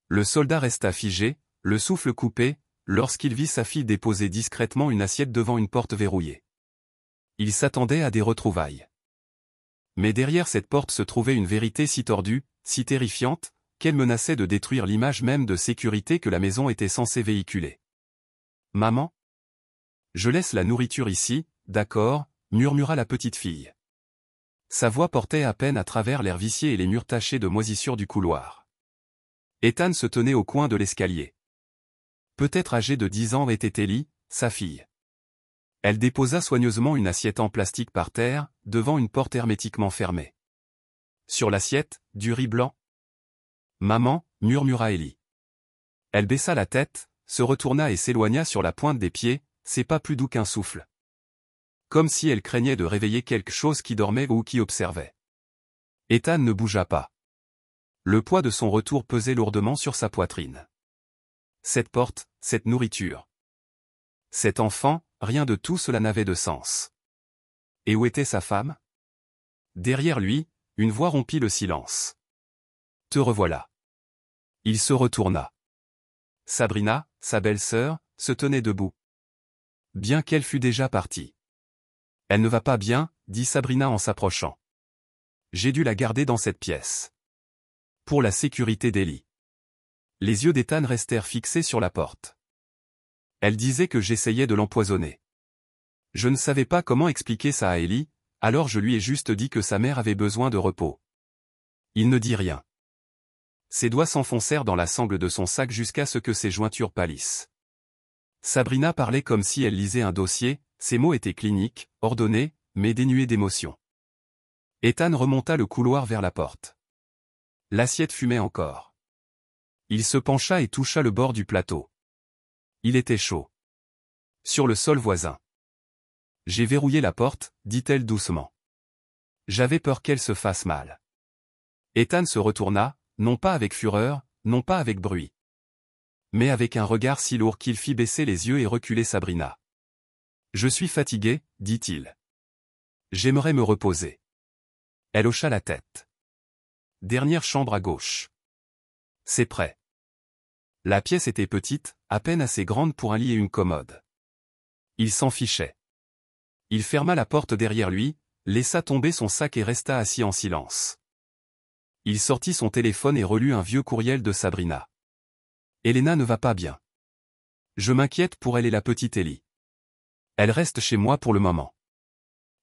Le soldat resta figé, le souffle coupé, lorsqu'il vit sa fille déposer discrètement une assiette devant une porte verrouillée. Il s'attendait à des retrouvailles. Mais derrière cette porte se trouvait une vérité si tordue, si terrifiante, qu'elle menaçait de détruire l'image même de sécurité que la maison était censée véhiculer. « Maman ? Je laisse la nourriture ici, d'accord » murmura la petite fille. Sa voix portait à peine à travers l'air vicié et les murs tachés de moisissure du couloir. Ethan se tenait au coin de l'escalier. Peut-être âgée de 10 ans était Ellie, sa fille. Elle déposa soigneusement une assiette en plastique par terre, devant une porte hermétiquement fermée. Sur l'assiette, du riz blanc. « Maman » murmura Ellie. Elle baissa la tête, se retourna et s'éloigna sur la pointe des pieds, ses pas plus doux qu'un souffle. Comme si elle craignait de réveiller quelque chose qui dormait ou qui observait. Ethan ne bougea pas. Le poids de son retour pesait lourdement sur sa poitrine. Cette porte, cette nourriture. Cet enfant, rien de tout cela n'avait de sens. Et où était sa femme? Derrière lui, une voix rompit le silence. « Te revoilà. » Il se retourna. Sabrina, sa belle-sœur, se tenait debout. Bien qu'elle fût déjà partie. « Elle ne va pas bien » dit Sabrina en s'approchant. « J'ai dû la garder dans cette pièce. Pour la sécurité d'Ellie. » Les yeux d'Ethan restèrent fixés sur la porte. Elle disait que j'essayais de l'empoisonner. Je ne savais pas comment expliquer ça à Ellie, alors je lui ai juste dit que sa mère avait besoin de repos. Il ne dit rien. Ses doigts s'enfoncèrent dans la sangle de son sac jusqu'à ce que ses jointures pâlissent. Sabrina parlait comme si elle lisait un dossier, ses mots étaient cliniques, ordonnés, mais dénués d'émotion. Ethan remonta le couloir vers la porte. L'assiette fumait encore. Il se pencha et toucha le bord du plateau. Il était chaud. Sur le sol voisin. « J'ai verrouillé la porte » dit-elle doucement. J'avais peur qu'elle se fasse mal. Ethan se retourna, non pas avec fureur, non pas avec bruit. Mais avec un regard si lourd qu'il fit baisser les yeux et reculer Sabrina. « Je suis fatigué » dit-il. « J'aimerais me reposer. » Elle hocha la tête. « Dernière chambre à gauche. »« C'est prêt. » La pièce était petite, à peine assez grande pour un lit et une commode. Il s'en fichait. Il ferma la porte derrière lui, laissa tomber son sac et resta assis en silence. Il sortit son téléphone et relut un vieux courriel de Sabrina. « Elena ne va pas bien. Je m'inquiète pour elle et la petite Ellie. Elle reste chez moi pour le moment.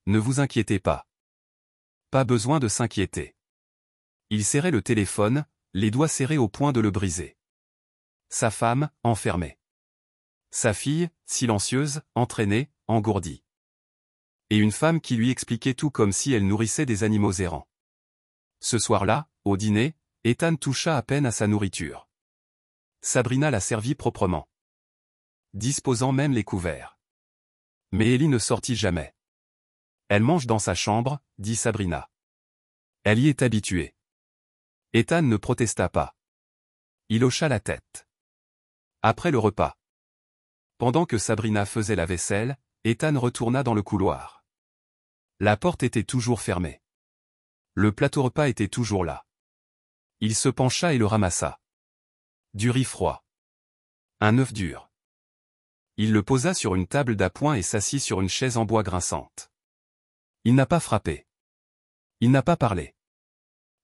Ne vous inquiétez pas. Pas besoin de s'inquiéter. » Il serrait le téléphone, les doigts serrés au point de le briser. Sa femme, enfermée. Sa fille, silencieuse, entraînée, engourdie. Et une femme qui lui expliquait tout comme si elle nourrissait des animaux errants. Ce soir-là, au dîner, Ethan toucha à peine à sa nourriture. Sabrina la servit proprement. Disposant même les couverts. Mais Ellie ne sortit jamais. « Elle mange dans sa chambre » dit Sabrina. « Elle y est habituée. » Ethan ne protesta pas. Il hocha la tête. Après le repas. Pendant que Sabrina faisait la vaisselle, Ethan retourna dans le couloir. La porte était toujours fermée. Le plateau repas était toujours là. Il se pencha et le ramassa. Du riz froid. Un œuf dur. Il le posa sur une table d'appoint et s'assit sur une chaise en bois grinçante. Il n'a pas frappé. Il n'a pas parlé.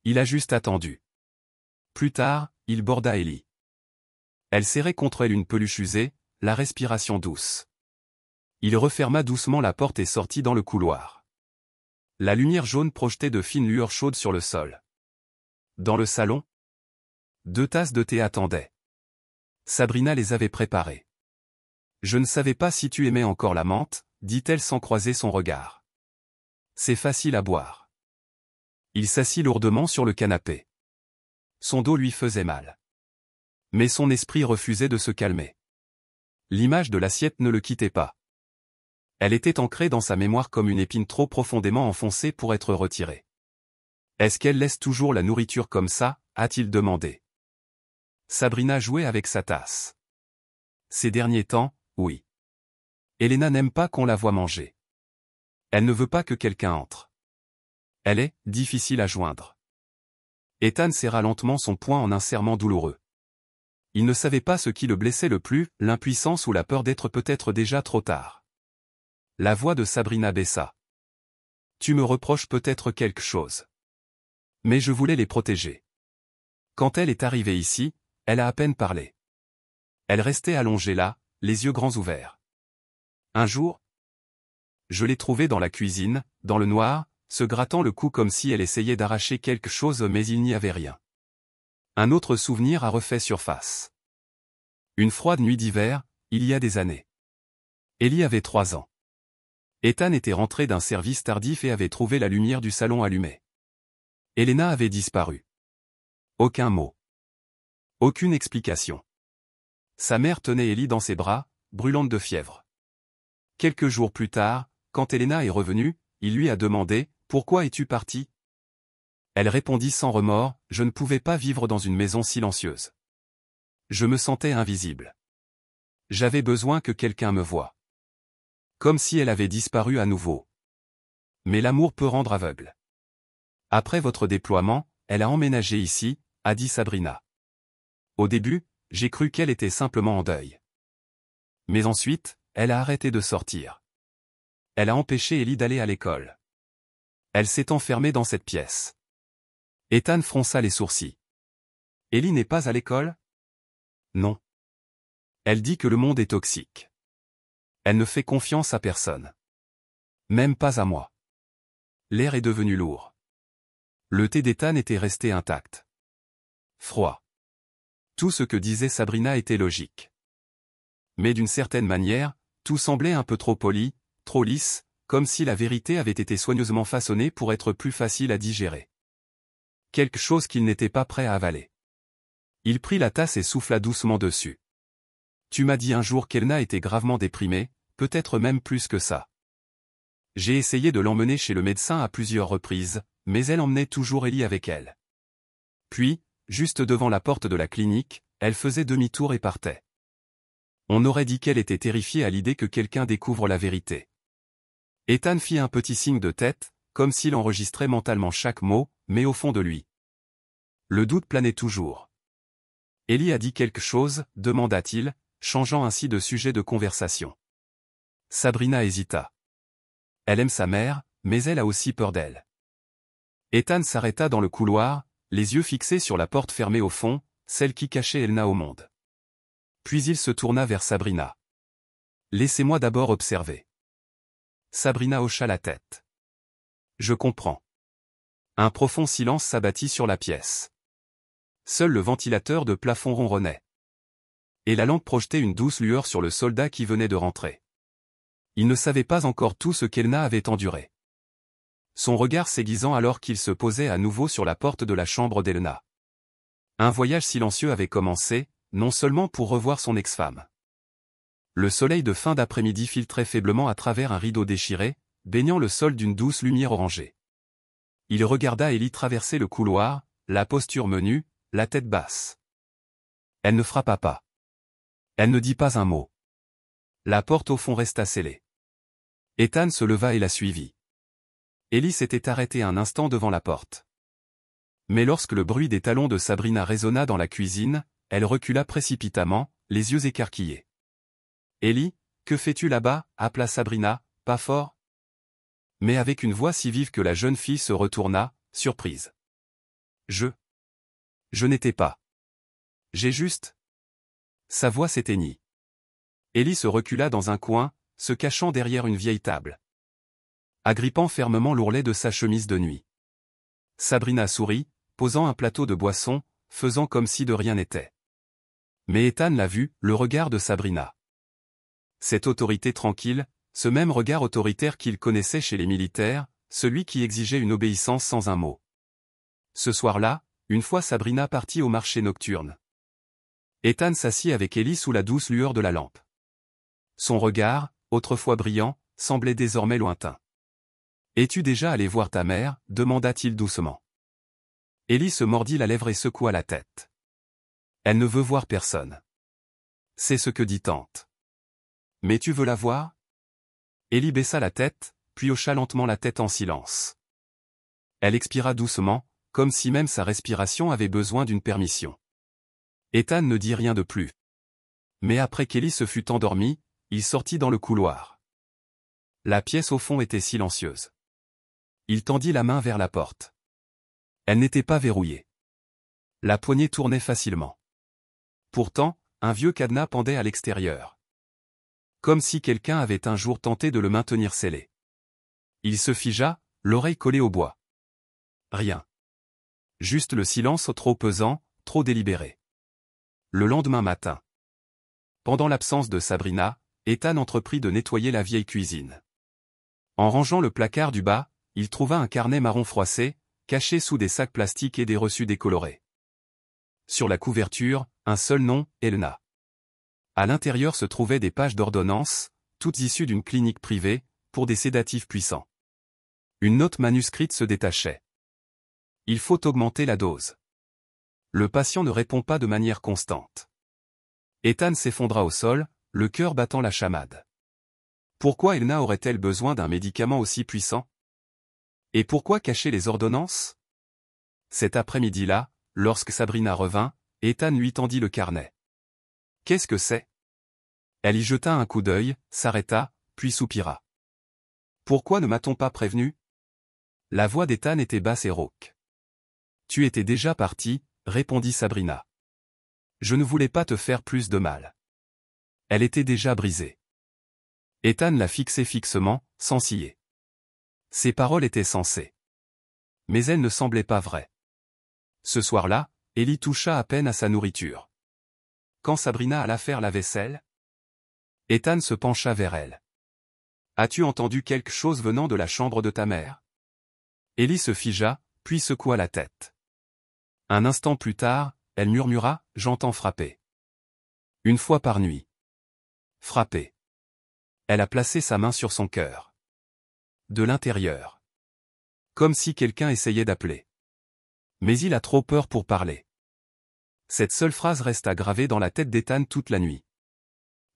Il a juste attendu. Plus tard, il borda Ellie. Elle serrait contre elle une peluche usée, la respiration douce. Il referma doucement la porte et sortit dans le couloir. La lumière jaune projetait de fines lueurs chaudes sur le sol. Dans le salon, 2 tasses de thé attendaient. Sabrina les avait préparées. « Je ne savais pas si tu aimais encore la menthe » dit-elle sans croiser son regard. « C'est facile à boire. » Il s'assit lourdement sur le canapé. Son dos lui faisait mal. Mais son esprit refusait de se calmer. L'image de l'assiette ne le quittait pas. Elle était ancrée dans sa mémoire comme une épine trop profondément enfoncée pour être retirée. « Est-ce qu'elle laisse toujours la nourriture comme ça » a-t-il demandé. Sabrina jouait avec sa tasse. Ces derniers temps, oui. Elena n'aime pas qu'on la voie manger. Elle ne veut pas que quelqu'un entre. Elle est difficile à joindre. Ethan serra lentement son poing en un serrement douloureux. Il ne savait pas ce qui le blessait le plus, l'impuissance ou la peur d'être peut-être déjà trop tard. La voix de Sabrina baissa. Tu me reproches peut-être quelque chose. Mais je voulais les protéger. Quand elle est arrivée ici, elle a à peine parlé. Elle restait allongée là, les yeux grands ouverts. Un jour, je l'ai trouvée dans la cuisine, dans le noir, se grattant le cou comme si elle essayait d'arracher quelque chose mais il n'y avait rien. Un autre souvenir a refait surface. Une froide nuit d'hiver, il y a des années. Ellie avait 3 ans. Ethan était rentré d'un service tardif et avait trouvé la lumière du salon allumée. Elena avait disparu. Aucun mot. Aucune explication. Sa mère tenait Ellie dans ses bras, brûlante de fièvre. Quelques jours plus tard, quand Elena est revenue, il lui a demandé « Pourquoi es-tu partie ?» Elle répondit sans remords « Je ne pouvais pas vivre dans une maison silencieuse. Je me sentais invisible. J'avais besoin que quelqu'un me voie. » Comme si elle avait disparu à nouveau. Mais l'amour peut rendre aveugle. Après votre déploiement, elle a emménagé ici, a dit Sabrina. Au début, j'ai cru qu'elle était simplement en deuil. Mais ensuite, elle a arrêté de sortir. Elle a empêché Ellie d'aller à l'école. Elle s'est enfermée dans cette pièce. Ethan fronça les sourcils. Ellie n'est pas à l'école? Non. Elle dit que le monde est toxique. Elle ne fait confiance à personne. Même pas à moi. L'air est devenu lourd. Le thé d'Ethan était resté intact. Froid. Tout ce que disait Sabrina était logique. Mais d'une certaine manière, tout semblait un peu trop poli, trop lisse, comme si la vérité avait été soigneusement façonnée pour être plus facile à digérer. Quelque chose qu'il n'était pas prêt à avaler. Il prit la tasse et souffla doucement dessus. Tu m'as dit un jour qu'Elna était gravement déprimée, peut-être même plus que ça. J'ai essayé de l'emmener chez le médecin à plusieurs reprises, mais elle emmenait toujours Ellie avec elle. Puis, juste devant la porte de la clinique, elle faisait demi-tour et partait. On aurait dit qu'elle était terrifiée à l'idée que quelqu'un découvre la vérité. Ethan fit un petit signe de tête, comme s'il enregistrait mentalement chaque mot, mais au fond de lui. Le doute planait toujours. Ellie a dit quelque chose, demanda-t-il, changeant ainsi de sujet de conversation. Sabrina hésita. Elle aime sa mère, mais elle a aussi peur d'elle. Ethan s'arrêta dans le couloir, les yeux fixés sur la porte fermée au fond, celle qui cachait Elna au monde. Puis il se tourna vers Sabrina. Laissez-moi d'abord observer. Sabrina hocha la tête. Je comprends. Un profond silence s'abattit sur la pièce. Seul le ventilateur de plafond ronronnait. Et la lampe projetait une douce lueur sur le soldat qui venait de rentrer. Il ne savait pas encore tout ce qu'Elna avait enduré. Son regard s'aiguisant alors qu'il se posait à nouveau sur la porte de la chambre d'Elna. Un voyage silencieux avait commencé, non seulement pour revoir son ex-femme. Le soleil de fin d'après-midi filtrait faiblement à travers un rideau déchiré, baignant le sol d'une douce lumière orangée. Il regarda Ellie traverser le couloir, la posture menue, la tête basse. Elle ne frappa pas. Elle ne dit pas un mot. La porte au fond resta scellée. Ethan se leva et la suivit. Ellie s'était arrêtée un instant devant la porte. Mais lorsque le bruit des talons de Sabrina résonna dans la cuisine, elle recula précipitamment, les yeux écarquillés. « Ellie, que fais-tu là-bas » appela Sabrina, pas fort. Mais avec une voix si vive que la jeune fille se retourna, surprise. « Je n'étais pas. J'ai juste... » Sa voix s'éteignit. Ellie se recula dans un coin, se cachant derrière une vieille table, agrippant fermement l'ourlet de sa chemise de nuit. Sabrina sourit, posant un plateau de boisson, faisant comme si de rien n'était. Mais Ethan l'a vu, le regard de Sabrina. Cette autorité tranquille, ce même regard autoritaire qu'il connaissait chez les militaires, celui qui exigeait une obéissance sans un mot. Ce soir-là, une fois Sabrina partie au marché nocturne, Ethan s'assit avec Ellie sous la douce lueur de la lampe. Son regard, autrefois brillant, semblait désormais lointain. « Es-tu déjà allé voir ta mère » demanda-t-il doucement. Ellie se mordit la lèvre et secoua la tête. Elle ne veut voir personne. C'est ce que dit tante. Mais tu veux la voir? Ellie baissa la tête, puis hocha lentement la tête en silence. Elle expira doucement, comme si même sa respiration avait besoin d'une permission. Ethan ne dit rien de plus. Mais après qu'Ellie se fut endormie, il sortit dans le couloir. La pièce au fond était silencieuse. Il tendit la main vers la porte. Elle n'était pas verrouillée. La poignée tournait facilement. Pourtant, un vieux cadenas pendait à l'extérieur. Comme si quelqu'un avait un jour tenté de le maintenir scellé. Il se figea, l'oreille collée au bois. Rien. Juste le silence trop pesant, trop délibéré. Le lendemain matin. Pendant l'absence de Sabrina, Ethan entreprit de nettoyer la vieille cuisine. En rangeant le placard du bas, il trouva un carnet marron froissé, caché sous des sacs plastiques et des reçus décolorés. Sur la couverture, un seul nom, Elna. À l'intérieur se trouvaient des pages d'ordonnances, toutes issues d'une clinique privée, pour des sédatifs puissants. Une note manuscrite se détachait. Il faut augmenter la dose. Le patient ne répond pas de manière constante. Ethan s'effondra au sol, le cœur battant la chamade. Pourquoi Elna aurait-elle besoin d'un médicament aussi puissant? Et pourquoi cacher les ordonnances? Cet après-midi-là, lorsque Sabrina revint, Ethan lui tendit le carnet. Qu'est-ce que c'est? Elle y jeta un coup d'œil, s'arrêta, puis soupira. Pourquoi ne m'a-t-on pas prévenu? La voix d'Ethan était basse et rauque. Tu étais déjà parti, répondit Sabrina. Je ne voulais pas te faire plus de mal. Elle était déjà brisée. Ethan la fixait fixement, sans ciller. Ses paroles étaient sensées. Mais elles ne semblaient pas vraies. Ce soir-là, Ellie toucha à peine à sa nourriture. Quand Sabrina alla faire la vaisselle, Ethan se pencha vers elle. As-tu entendu quelque chose venant de la chambre de ta mère? Ellie se figea, puis secoua la tête. Un instant plus tard, elle murmura, j'entends frapper. Une fois par nuit. Frapper. Elle a placé sa main sur son cœur. De l'intérieur. Comme si quelqu'un essayait d'appeler. Mais il a trop peur pour parler. Cette seule phrase resta gravée dans la tête d'Ethan toute la nuit.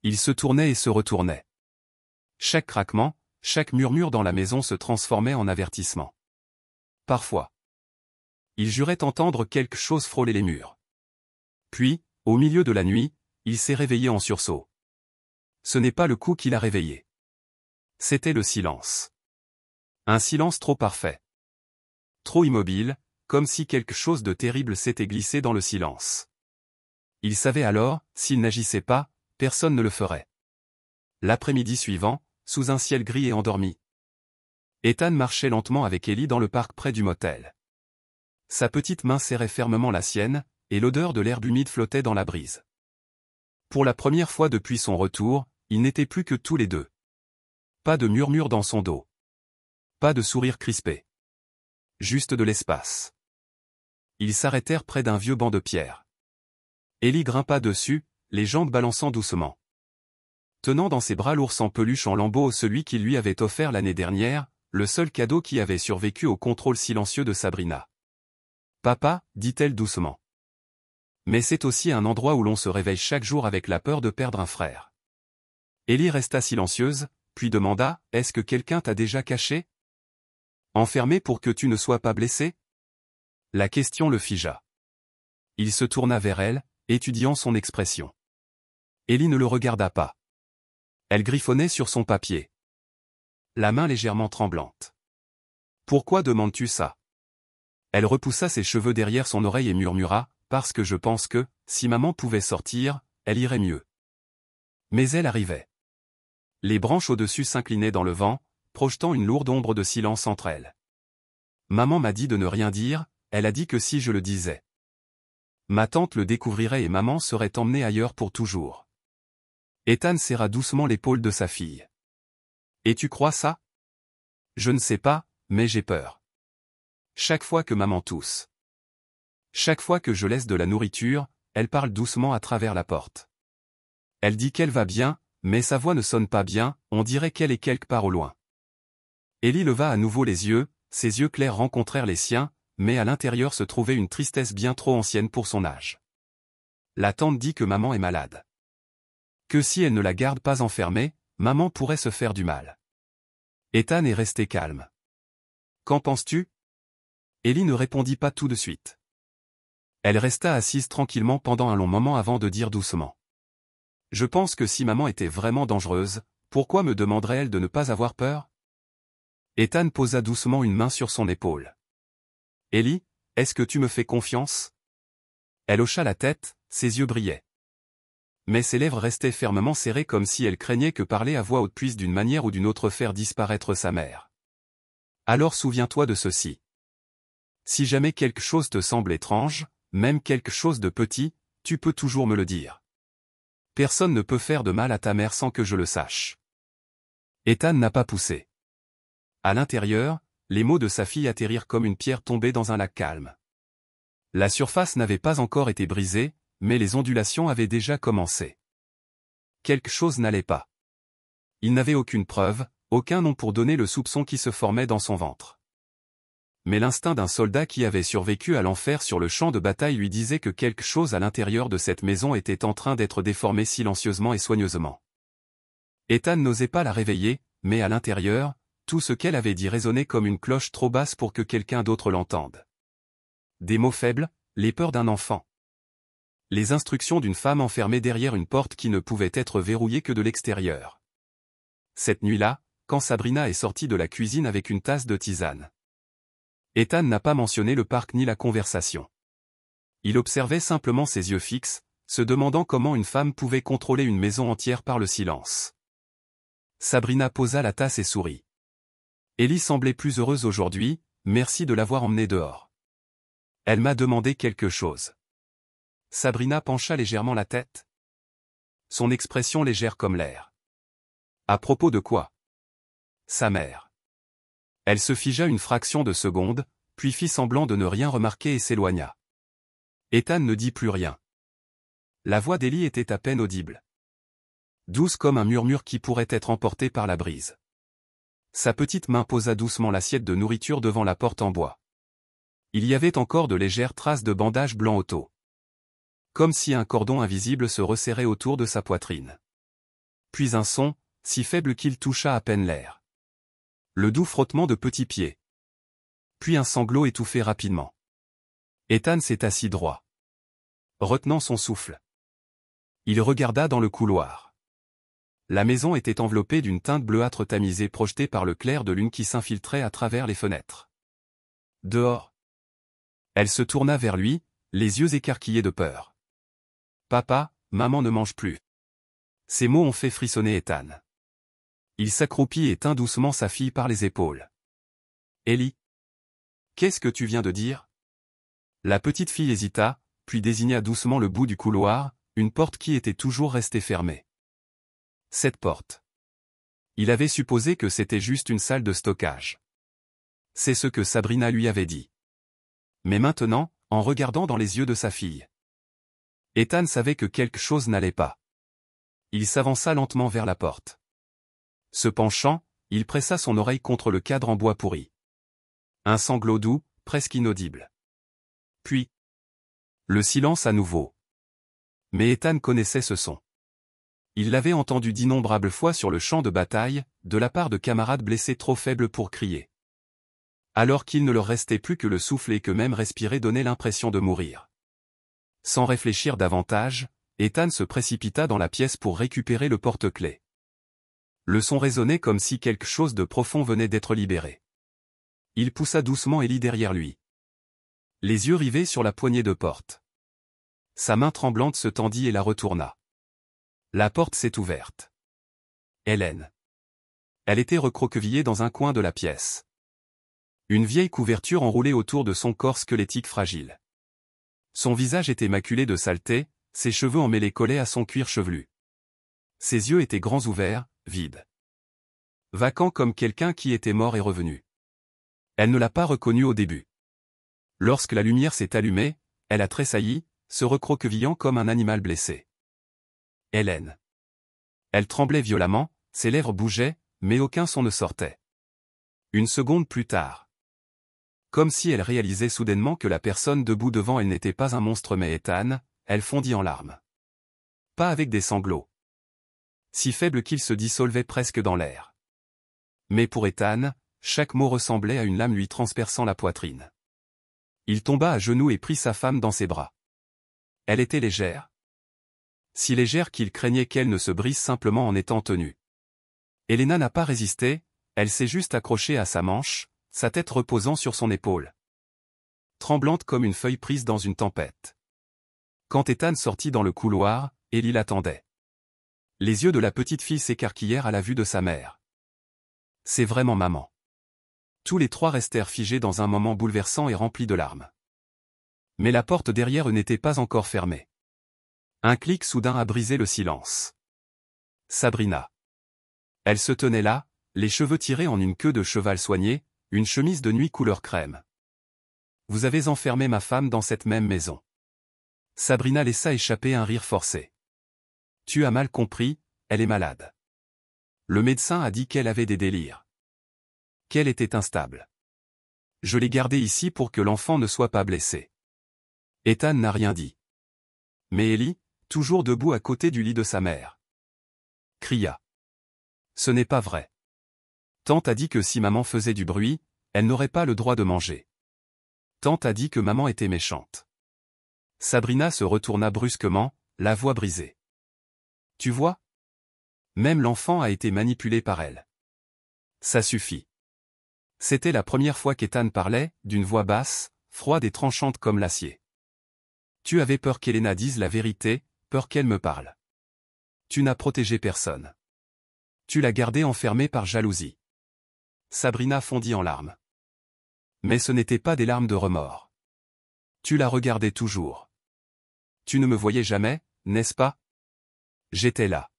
Il se tournait et se retournait. Chaque craquement, chaque murmure dans la maison se transformait en avertissement. Parfois. Il jurait entendre quelque chose frôler les murs. Puis, au milieu de la nuit, il s'est réveillé en sursaut. Ce n'est pas le coup qui l'a réveillé. C'était le silence. Un silence trop parfait. Trop immobile, comme si quelque chose de terrible s'était glissé dans le silence. Il savait alors, s'il n'agissait pas, personne ne le ferait. L'après-midi suivant, sous un ciel gris et endormi, Ethan marchait lentement avec Ellie dans le parc près du motel. Sa petite main serrait fermement la sienne, et l'odeur de l'herbe humide flottait dans la brise. Pour la première fois depuis son retour, ils n'étaient plus que tous les deux. Pas de murmure dans son dos. Pas de sourire crispé. Juste de l'espace. Ils s'arrêtèrent près d'un vieux banc de pierre. Ellie grimpa dessus, les jambes balançant doucement. Tenant dans ses bras l'ours en peluche en lambeaux celui qui lui avait offert l'année dernière, le seul cadeau qui avait survécu au contrôle silencieux de Sabrina. Papa, dit-elle doucement. Mais c'est aussi un endroit où l'on se réveille chaque jour avec la peur de perdre un frère. Ellie resta silencieuse, puis demanda, est-ce que quelqu'un t'a déjà caché? Enfermé pour que tu ne sois pas blessé? La question le figea. Il se tourna vers elle, étudiant son expression. Ellie ne le regarda pas. Elle griffonnait sur son papier. La main légèrement tremblante. Pourquoi demandes-tu ça? Elle repoussa ses cheveux derrière son oreille et murmura, parce que je pense que, si maman pouvait sortir, elle irait mieux. Mais elle arrivait. Les branches au-dessus s'inclinaient dans le vent, projetant une lourde ombre de silence entre elles. Maman m'a dit de ne rien dire, elle a dit que si je le disais, ma tante le découvrirait et maman serait emmenée ailleurs pour toujours. Ethan serra doucement l'épaule de sa fille. Et tu crois ça? Je ne sais pas, mais j'ai peur. Chaque fois que maman tousse. Chaque fois que je laisse de la nourriture, elle parle doucement à travers la porte. Elle dit qu'elle va bien, mais sa voix ne sonne pas bien, on dirait qu'elle est quelque part au loin. Ellie leva à nouveau les yeux, ses yeux clairs rencontrèrent les siens, mais à l'intérieur se trouvait une tristesse bien trop ancienne pour son âge. La tante dit que maman est malade. Que si elle ne la garde pas enfermée, maman pourrait se faire du mal. Ethan est resté calme. Qu'en penses-tu? Ellie ne répondit pas tout de suite. Elle resta assise tranquillement pendant un long moment avant de dire doucement. Je pense que si maman était vraiment dangereuse, pourquoi me demanderait-elle de ne pas avoir peur? Ethan posa doucement une main sur son épaule. Ellie, est-ce que tu me fais confiance? Elle hocha la tête, ses yeux brillaient. Mais ses lèvres restaient fermement serrées comme si elle craignait que parler à voix haute puisse d'une manière ou d'une autre faire disparaître sa mère. Alors souviens-toi de ceci. Si jamais quelque chose te semble étrange, même quelque chose de petit, tu peux toujours me le dire. Personne ne peut faire de mal à ta mère sans que je le sache. Ethan n'a pas poussé. À l'intérieur, les mots de sa fille atterrirent comme une pierre tombée dans un lac calme. La surface n'avait pas encore été brisée, mais les ondulations avaient déjà commencé. Quelque chose n'allait pas. Il n'avait aucune preuve, aucun nom pour donner le soupçon qui se formait dans son ventre. Mais l'instinct d'un soldat qui avait survécu à l'enfer sur le champ de bataille lui disait que quelque chose à l'intérieur de cette maison était en train d'être déformé silencieusement et soigneusement. Ethan n'osait pas la réveiller, mais à l'intérieur, tout ce qu'elle avait dit résonnait comme une cloche trop basse pour que quelqu'un d'autre l'entende. Des mots faibles, les peurs d'un enfant. Les instructions d'une femme enfermée derrière une porte qui ne pouvait être verrouillée que de l'extérieur. Cette nuit-là, quand Sabrina est sortie de la cuisine avec une tasse de tisane. Ethan n'a pas mentionné le parc ni la conversation. Il observait simplement ses yeux fixes, se demandant comment une femme pouvait contrôler une maison entière par le silence. Sabrina posa la tasse et sourit. Ellie semblait plus heureuse aujourd'hui, merci de l'avoir emmenée dehors. Elle m'a demandé quelque chose. Sabrina pencha légèrement la tête. Son expression légère comme l'air. À propos de quoi? Sa mère. Elle se figea une fraction de seconde, puis fit semblant de ne rien remarquer et s'éloigna. Ethan ne dit plus rien. La voix d'Ellie était à peine audible. Douce comme un murmure qui pourrait être emporté par la brise. Sa petite main posa doucement l'assiette de nourriture devant la porte en bois. Il y avait encore de légères traces de bandage blanc auto. Comme si un cordon invisible se resserrait autour de sa poitrine. Puis un son, si faible qu'il toucha à peine l'air. Le doux frottement de petits pieds. Puis un sanglot étouffé rapidement. Ethan s'est assis droit. Retenant son souffle. Il regarda dans le couloir. La maison était enveloppée d'une teinte bleuâtre tamisée projetée par le clair de lune qui s'infiltrait à travers les fenêtres. Dehors. Elle se tourna vers lui, les yeux écarquillés de peur. Papa, maman ne mange plus. Ces mots ont fait frissonner Ethan. Il s'accroupit et tint doucement sa fille par les épaules. Ellie. Qu'est-ce que tu viens de dire? La petite fille hésita, puis désigna doucement le bout du couloir, une porte qui était toujours restée fermée. Cette porte. Il avait supposé que c'était juste une salle de stockage. C'est ce que Sabrina lui avait dit. Mais maintenant, en regardant dans les yeux de sa fille, Ethan savait que quelque chose n'allait pas. Il s'avança lentement vers la porte. Se penchant, il pressa son oreille contre le cadre en bois pourri. Un sanglot doux, presque inaudible. Puis, le silence à nouveau. Mais Ethan connaissait ce son. Il l'avait entendu d'innombrables fois sur le champ de bataille, de la part de camarades blessés trop faibles pour crier. Alors qu'il ne leur restait plus que le souffle et que même respirer donnait l'impression de mourir. Sans réfléchir davantage, Ethan se précipita dans la pièce pour récupérer le porte-clés. Le son résonnait comme si quelque chose de profond venait d'être libéré. Il poussa doucement Ellie derrière lui. Les yeux rivés sur la poignée de porte. Sa main tremblante se tendit et la retourna. La porte s'est ouverte. Hélène. Elle était recroquevillée dans un coin de la pièce. Une vieille couverture enroulée autour de son corps squelettique fragile. Son visage était maculé de saleté, ses cheveux emmêlés collaient à son cuir chevelu. Ses yeux étaient grands ouverts, vides. Vacants comme quelqu'un qui était mort et revenu. Elle ne l'a pas reconnu au début. Lorsque la lumière s'est allumée, elle a tressailli, se recroquevillant comme un animal blessé. Hélène. Elle tremblait violemment, ses lèvres bougeaient, mais aucun son ne sortait. Une seconde plus tard. Comme si elle réalisait soudainement que la personne debout devant elle n'était pas un monstre mais Ethan, elle fondit en larmes. Pas avec des sanglots. Si faibles qu'ils se dissolvaient presque dans l'air. Mais pour Ethan, chaque mot ressemblait à une lame lui transperçant la poitrine. Il tomba à genoux et prit sa femme dans ses bras. elle était légère. Si légère qu'il craignait qu'elle ne se brise simplement en étant tenue. Elena n'a pas résisté, elle s'est juste accrochée à sa manche, sa tête reposant sur son épaule. Tremblante comme une feuille prise dans une tempête. Quand Ethan sortit dans le couloir, Ellie l'attendait. Les yeux de la petite fille s'écarquillèrent à la vue de sa mère. C'est vraiment maman. Tous les trois restèrent figés dans un moment bouleversant et rempli de larmes. Mais la porte derrière eux n'était pas encore fermée. Un clic soudain a brisé le silence. Sabrina. Elle se tenait là, les cheveux tirés en une queue de cheval soignée, une chemise de nuit couleur crème. Vous avez enfermé ma femme dans cette même maison. Sabrina laissa échapper un rire forcé. Tu as mal compris, elle est malade. Le médecin a dit qu'elle avait des délires. Qu'elle était instable. Je l'ai gardée ici pour que l'enfant ne soit pas blessé. Ethan n'a rien dit. Mais Ellie, toujours debout à côté du lit de sa mère, cria. Ce n'est pas vrai. Tante a dit que si maman faisait du bruit, elle n'aurait pas le droit de manger. Tante a dit que maman était méchante. Sabrina se retourna brusquement, la voix brisée. Tu vois? Même l'enfant a été manipulé par elle. Ça suffit. C'était la première fois qu'Ethan parlait, d'une voix basse, froide et tranchante comme l'acier. Tu avais peur qu'Elena dise la vérité, peur qu'elle me parle. Tu n'as protégé personne. Tu l'as gardée enfermée par jalousie. Sabrina fondit en larmes. Mais ce n'étaient pas des larmes de remords. Tu la regardais toujours. Tu ne me voyais jamais, n'est-ce pas? J'étais là.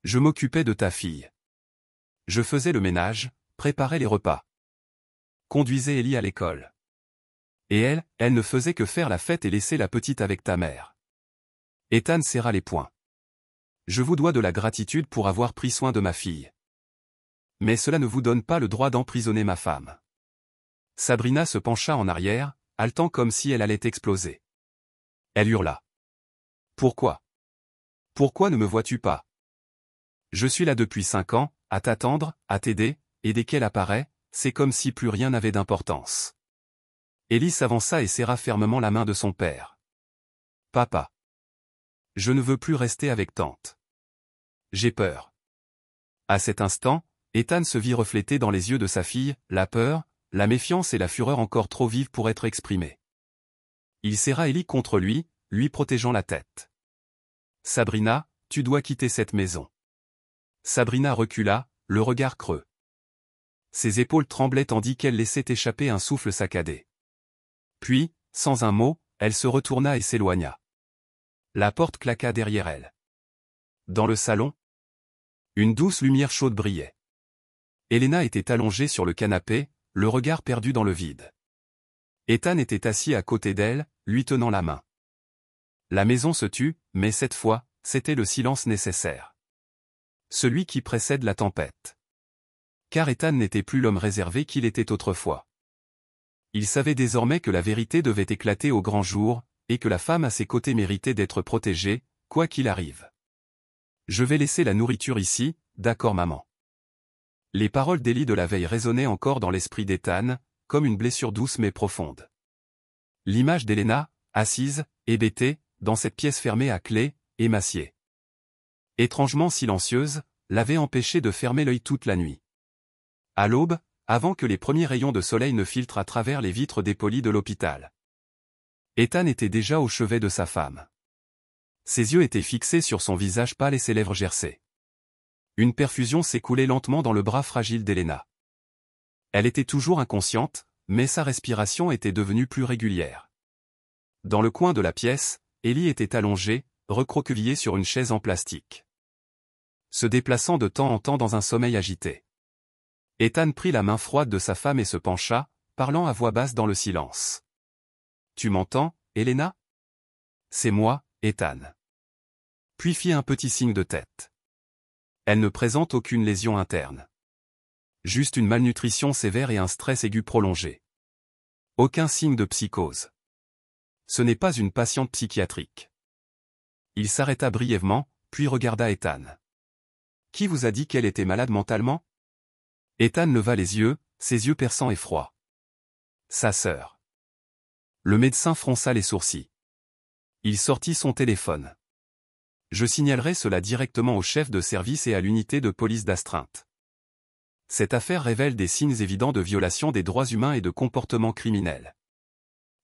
Je m'occupais de ta fille. Je faisais le ménage, préparais les repas. Conduisais Ellie à l'école. Et elle ne faisait que faire la fête et laisser la petite avec ta mère. Ethan serra les poings. Je vous dois de la gratitude pour avoir pris soin de ma fille. Mais cela ne vous donne pas le droit d'emprisonner ma femme. Sabrina se pencha en arrière, haletant comme si elle allait exploser. Elle hurla. Pourquoi? Pourquoi ne me vois-tu pas? Je suis là depuis 5 ans, à t'attendre, à t'aider, et dès qu'elle apparaît, c'est comme si plus rien n'avait d'importance. Ellie s'avança et serra fermement la main de son père. Papa. Je ne veux plus rester avec tante. J'ai peur. À cet instant, Ethan se vit refléter dans les yeux de sa fille, la peur, la méfiance et la fureur encore trop vives pour être exprimées. Il serra Ellie contre lui, lui protégeant la tête. Sabrina, tu dois quitter cette maison. Sabrina recula, le regard creux. Ses épaules tremblaient tandis qu'elle laissait échapper un souffle saccadé. Puis, sans un mot, elle se retourna et s'éloigna. La porte claqua derrière elle. Dans le salon, une douce lumière chaude brillait. Elena était allongée sur le canapé, le regard perdu dans le vide. Ethan était assis à côté d'elle, lui tenant la main. La maison se tut, mais cette fois, c'était le silence nécessaire. Celui qui précède la tempête. Car Ethan n'était plus l'homme réservé qu'il était autrefois. Il savait désormais que la vérité devait éclater au grand jour, et que la femme à ses côtés méritait d'être protégée, quoi qu'il arrive. Je vais laisser la nourriture ici, d'accord maman. Les paroles d'Ellie de la veille résonnaient encore dans l'esprit d'Ethan, comme une blessure douce mais profonde. L'image d'Elena, assise, hébétée, dans cette pièce fermée à clé, émaciée. Étrangement silencieuse, l'avait empêché de fermer l'œil toute la nuit. À l'aube, avant que les premiers rayons de soleil ne filtrent à travers les vitres dépolies de l'hôpital. Ethan était déjà au chevet de sa femme. Ses yeux étaient fixés sur son visage pâle et ses lèvres gercées. Une perfusion s'écoulait lentement dans le bras fragile d'Elena. Elle était toujours inconsciente, mais sa respiration était devenue plus régulière. Dans le coin de la pièce, Ellie était allongée, recroquevillée sur une chaise en plastique. Se déplaçant de temps en temps dans un sommeil agité. Ethan prit la main froide de sa femme et se pencha, parlant à voix basse dans le silence. « Tu m'entends, Elena ? C'est moi, Ethan. » Puis fit un petit signe de tête. Elle ne présente aucune lésion interne. Juste une malnutrition sévère et un stress aigu prolongé. Aucun signe de psychose. Ce n'est pas une patiente psychiatrique. Il s'arrêta brièvement, puis regarda Ethan. « Qui vous a dit qu'elle était malade mentalement ?» Ethan leva les yeux, ses yeux perçants et froids. Sa sœur. Le médecin fronça les sourcils. Il sortit son téléphone. Je signalerai cela directement au chef de service et à l'unité de police d'astreinte. Cette affaire révèle des signes évidents de violation des droits humains et de comportement criminel.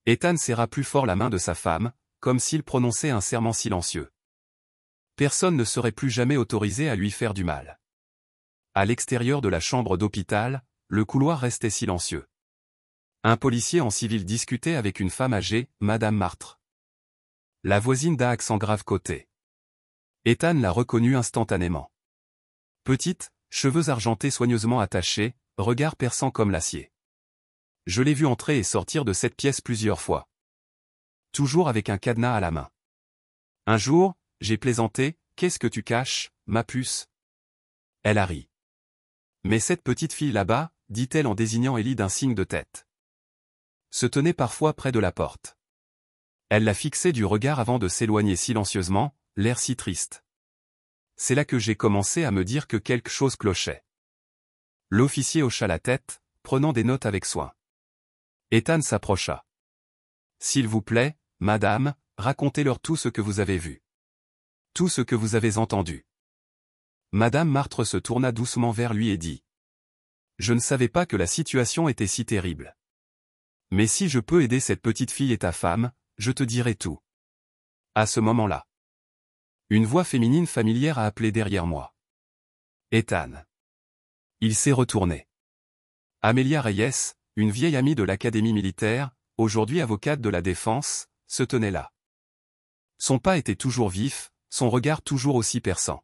Ethan serra plus fort la main de sa femme, comme s'il prononçait un serment silencieux. Personne ne serait plus jamais autorisé à lui faire du mal. À l'extérieur de la chambre d'hôpital, le couloir restait silencieux. Un policier en civil discutait avec une femme âgée, Madame Martre. La voisine d'un accent grave côté. Ethan l'a reconnue instantanément. Petite, cheveux argentés soigneusement attachés, regard perçant comme l'acier. Je l'ai vue entrer et sortir de cette pièce plusieurs fois. Toujours avec un cadenas à la main. Un jour, j'ai plaisanté, « Qu'est-ce que tu caches, ma puce ?» Elle a ri. « Mais cette petite fille là-bas, » dit-elle en désignant Ellie d'un signe de tête. Se tenait parfois près de la porte. Elle la fixait du regard avant de s'éloigner silencieusement, l'air si triste. C'est là que j'ai commencé à me dire que quelque chose clochait. L'officier hocha la tête, prenant des notes avec soin. Ethan s'approcha. « S'il vous plaît, madame, racontez-leur tout ce que vous avez vu. Tout ce que vous avez entendu. » Madame Martre se tourna doucement vers lui et dit. « Je ne savais pas que la situation était si terrible. Mais si je peux aider cette petite fille et ta femme, je te dirai tout. » À ce moment-là, une voix féminine familière a appelé derrière moi. « Ethan. » Il s'est retourné. Amelia Reyes, une vieille amie de l'académie militaire, aujourd'hui avocate de la défense, se tenait là. Son pas était toujours vif, son regard toujours aussi perçant.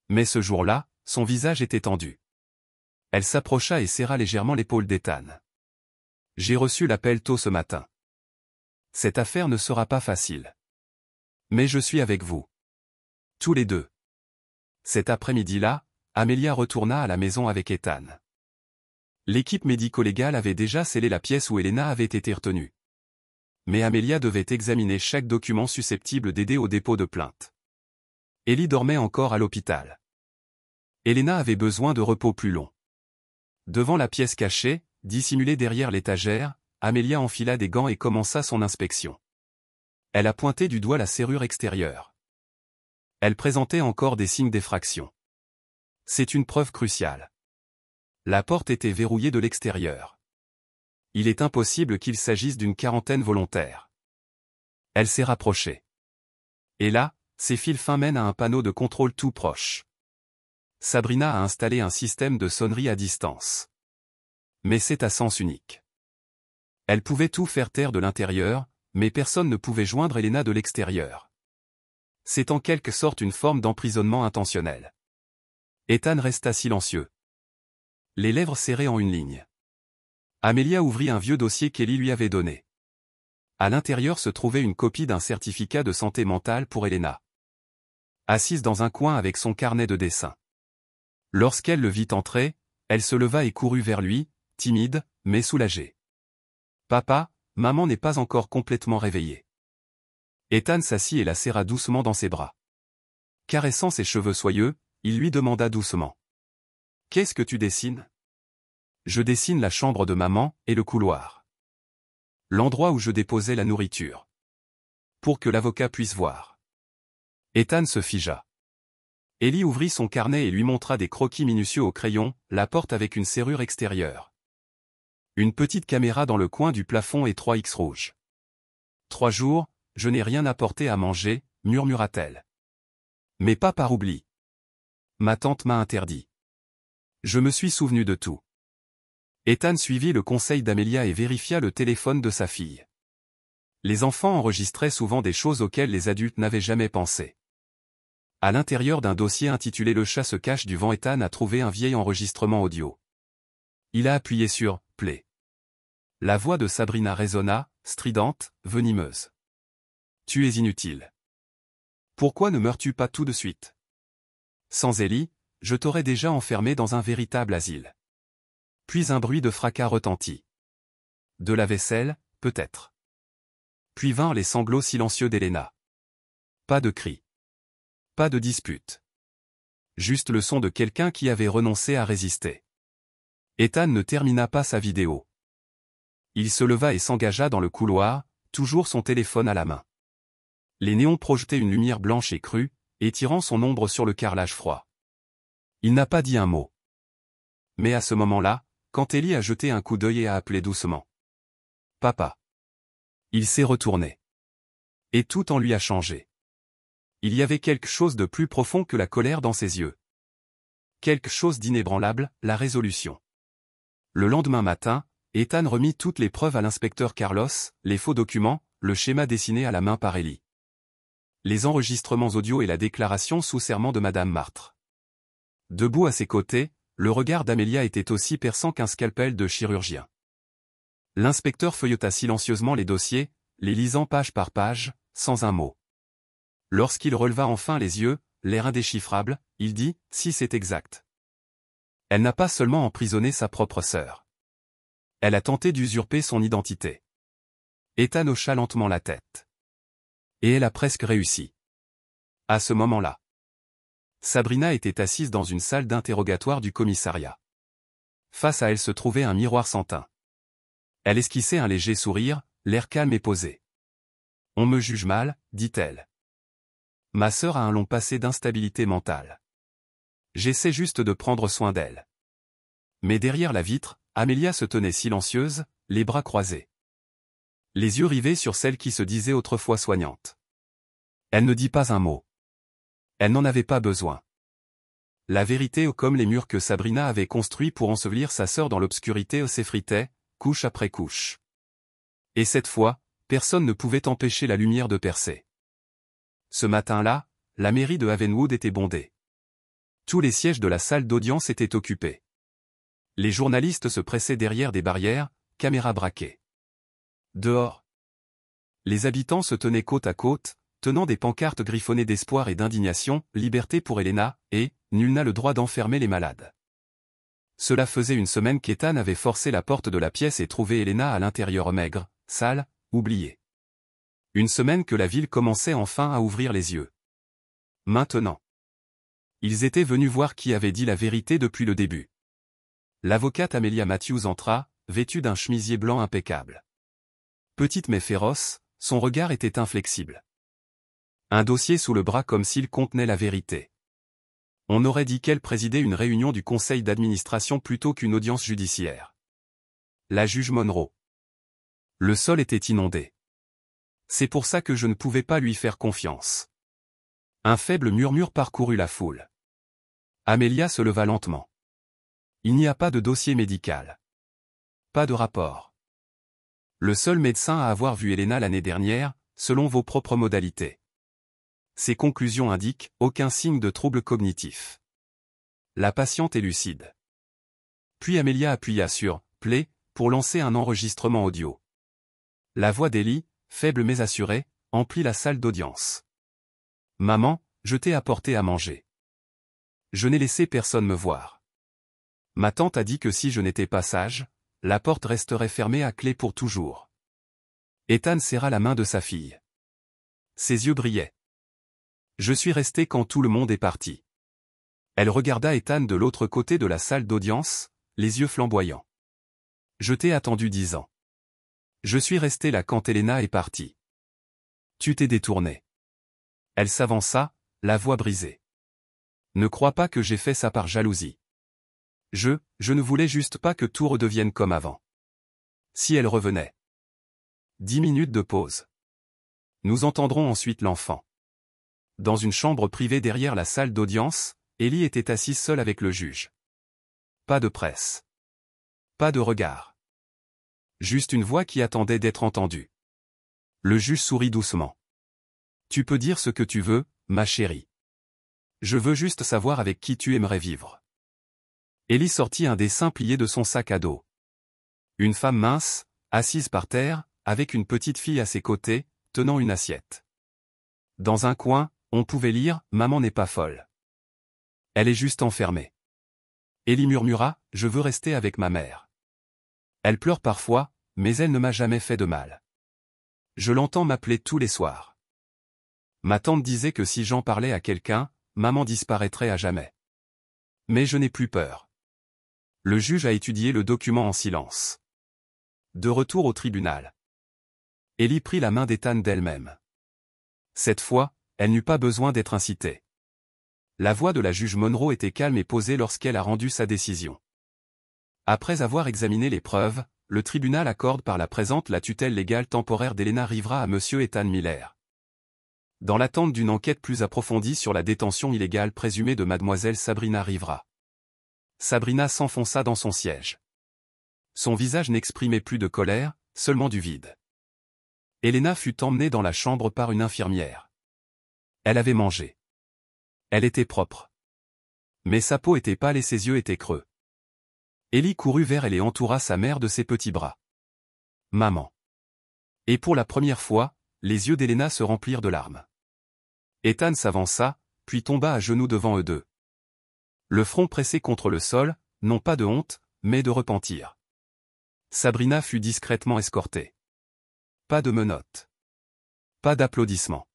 Mais ce jour-là, son visage était tendu. Elle s'approcha et serra légèrement l'épaule d'Ethan. « J'ai reçu l'appel tôt ce matin. Cette affaire ne sera pas facile. Mais je suis avec vous. Tous les deux. » Cet après-midi-là, Amelia retourna à la maison avec Ethan. L'équipe médico-légale avait déjà scellé la pièce où Elena avait été retenue. Mais Amelia devait examiner chaque document susceptible d'aider au dépôt de plainte. Ellie dormait encore à l'hôpital. Elena avait besoin de repos plus long. Devant la pièce cachée, dissimulée derrière l'étagère, Amelia enfila des gants et commença son inspection. Elle a pointé du doigt la serrure extérieure. Elle présentait encore des signes d'effraction. C'est une preuve cruciale. La porte était verrouillée de l'extérieur. Il est impossible qu'il s'agisse d'une quarantaine volontaire. Elle s'est rapprochée. Et là, ses fils fins mènent à un panneau de contrôle tout proche. Sabrina a installé un système de sonnerie à distance. Mais c'est à sens unique. Elle pouvait tout faire taire de l'intérieur, mais personne ne pouvait joindre Elena de l'extérieur. C'est en quelque sorte une forme d'emprisonnement intentionnel. Ethan resta silencieux. Les lèvres serrées en une ligne. Amelia ouvrit un vieux dossier qu'Ellie lui avait donné. À l'intérieur se trouvait une copie d'un certificat de santé mentale pour Elena. Assise dans un coin avec son carnet de dessin. Lorsqu'elle le vit entrer, elle se leva et courut vers lui, timide, mais soulagée. « Papa, maman n'est pas encore complètement réveillée. » Ethan s'assit et la serra doucement dans ses bras. Caressant ses cheveux soyeux, il lui demanda doucement. « Qu'est-ce que tu dessines ? » « Je dessine la chambre de maman et le couloir. L'endroit où je déposais la nourriture. Pour que l'avocat puisse voir. » Ethan se figea. Ellie ouvrit son carnet et lui montra des croquis minutieux au crayon, la porte avec une serrure extérieure. Une petite caméra dans le coin du plafond et 3 X rouges. « 3 jours, je n'ai rien apporté à manger, » murmura-t-elle. « Mais pas par oubli. Ma tante m'a interdit. Je me suis souvenu de tout. » Ethan suivit le conseil d'Amelia et vérifia le téléphone de sa fille. Les enfants enregistraient souvent des choses auxquelles les adultes n'avaient jamais pensé. À l'intérieur d'un dossier intitulé « Le chat se cache du vent », Ethan a trouvé un vieil enregistrement audio. Il a appuyé sur « Play ». La voix de Sabrina résonna, stridente, venimeuse. « Tu es inutile. Pourquoi ne meurs-tu pas tout de suite ? Sans Ellie, je t'aurais déjà enfermé dans un véritable asile. » Puis un bruit de fracas retentit. De la vaisselle, peut-être. Puis vinrent les sanglots silencieux d'Elena. Pas de cris. Pas de dispute. Juste le son de quelqu'un qui avait renoncé à résister. Ethan ne termina pas sa vidéo. Il se leva et s'engagea dans le couloir, toujours son téléphone à la main. Les néons projetaient une lumière blanche et crue, étirant son ombre sur le carrelage froid. Il n'a pas dit un mot. Mais à ce moment-là, quand Ellie a jeté un coup d'œil et a appelé doucement. « Papa !» Il s'est retourné. Et tout en lui a changé. Il y avait quelque chose de plus profond que la colère dans ses yeux. Quelque chose d'inébranlable, la résolution. Le lendemain matin, Ethan remit toutes les preuves à l'inspecteur Carlos, les faux documents, le schéma dessiné à la main par Ellie. Les enregistrements audio et la déclaration sous serment de Madame Martre. Debout à ses côtés, le regard d'Amelia était aussi perçant qu'un scalpel de chirurgien. L'inspecteur feuilleta silencieusement les dossiers, les lisant page par page, sans un mot. Lorsqu'il releva enfin les yeux, l'air indéchiffrable, il dit « Si c'est exact. Elle n'a pas seulement emprisonné sa propre sœur. Elle a tenté d'usurper son identité. » Ethan hocha lentement la tête. Et elle a presque réussi. À ce moment-là, Sabrina était assise dans une salle d'interrogatoire du commissariat. Face à elle se trouvait un miroir sans teint. Elle esquissait un léger sourire, l'air calme et posé. « On me juge mal, dit-elle. Ma sœur a un long passé d'instabilité mentale. J'essaie juste de prendre soin d'elle. » Mais derrière la vitre, Amelia se tenait silencieuse, les bras croisés. Les yeux rivés sur celle qui se disait autrefois soignante. Elle ne dit pas un mot. Elle n'en avait pas besoin. La vérité, comme les murs que Sabrina avait construits pour ensevelir sa sœur dans l'obscurité, s'effritait, couche après couche. Et cette fois, personne ne pouvait empêcher la lumière de percer. Ce matin-là, la mairie de Havenwood était bondée. Tous les sièges de la salle d'audience étaient occupés. Les journalistes se pressaient derrière des barrières, caméras braquées. Dehors, les habitants se tenaient côte à côte, tenant des pancartes griffonnées d'espoir et d'indignation, « Liberté pour Elena » et « Nul n'a le droit d'enfermer les malades ». Cela faisait une semaine qu'Ethan avait forcé la porte de la pièce et trouvé Elena à l'intérieur maigre, sale, oubliée. Une semaine que la ville commençait enfin à ouvrir les yeux. Maintenant, ils étaient venus voir qui avait dit la vérité depuis le début. L'avocate Amelia Matthews entra, vêtue d'un chemisier blanc impeccable. Petite mais féroce, son regard était inflexible. Un dossier sous le bras comme s'il contenait la vérité. On aurait dit qu'elle présidait une réunion du conseil d'administration plutôt qu'une audience judiciaire. La juge Monroe. Le sol était inondé. C'est pour ça que je ne pouvais pas lui faire confiance. Un faible murmure parcourut la foule. Amelia se leva lentement. Il n'y a pas de dossier médical. Pas de rapport. Le seul médecin à avoir vu Elena l'année dernière, selon vos propres modalités. Ses conclusions indiquent aucun signe de trouble cognitif. La patiente est lucide. Puis Amelia appuya sur « Play » pour lancer un enregistrement audio. La voix d'Ellie, faible mais assurée, emplit la salle d'audience. « Maman, je t'ai apporté à manger. Je n'ai laissé personne me voir. Ma tante a dit que si je n'étais pas sage, la porte resterait fermée à clé pour toujours. » Ethan serra la main de sa fille. Ses yeux brillaient. « Je suis resté quand tout le monde est parti. » Elle regarda Ethan de l'autre côté de la salle d'audience, les yeux flamboyants. « Je t'ai attendu 10 ans. Je suis resté là quand Elena est partie. Tu t'es détourné. » Elle s'avança, la voix brisée. « Ne crois pas que j'ai fait ça par jalousie. Je ne voulais juste pas que tout redevienne comme avant. Si elle revenait. » 10 minutes de pause. Nous entendrons ensuite l'enfant. Dans une chambre privée derrière la salle d'audience, Ellie était assise seule avec le juge. Pas de presse. Pas de regard. Juste une voix qui attendait d'être entendue. Le juge sourit doucement. « Tu peux dire ce que tu veux, ma chérie. Je veux juste savoir avec qui tu aimerais vivre. » Ellie sortit un dessin plié de son sac à dos. Une femme mince, assise par terre, avec une petite fille à ses côtés, tenant une assiette. Dans un coin, on pouvait lire « Maman n'est pas folle. Elle est juste enfermée. » Ellie murmura « Je veux rester avec ma mère. Elle pleure parfois, mais elle ne m'a jamais fait de mal. Je l'entends m'appeler tous les soirs. Ma tante disait que si j'en parlais à quelqu'un, maman disparaîtrait à jamais. Mais je n'ai plus peur. » Le juge a étudié le document en silence. De retour au tribunal, Ellie prit la main d'Ethan d'elle-même. Cette fois, elle n'eut pas besoin d'être incitée. La voix de la juge Monroe était calme et posée lorsqu'elle a rendu sa décision. Après avoir examiné les preuves, le tribunal accorde par la présente la tutelle légale temporaire d'Elena Rivera à M. Ethan Miller. Dans l'attente d'une enquête plus approfondie sur la détention illégale présumée de Mademoiselle Sabrina Rivera. Sabrina s'enfonça dans son siège. Son visage n'exprimait plus de colère, seulement du vide. Elena fut emmenée dans la chambre par une infirmière. Elle avait mangé. Elle était propre. Mais sa peau était pâle et ses yeux étaient creux. Ellie courut vers elle et entoura sa mère de ses petits bras. « Maman. » Et pour la première fois, les yeux d'Elena se remplirent de larmes. Ethan s'avança, puis tomba à genoux devant eux deux. Le front pressé contre le sol, non pas de honte, mais de repentir. Sabrina fut discrètement escortée. Pas de menottes. Pas d'applaudissements.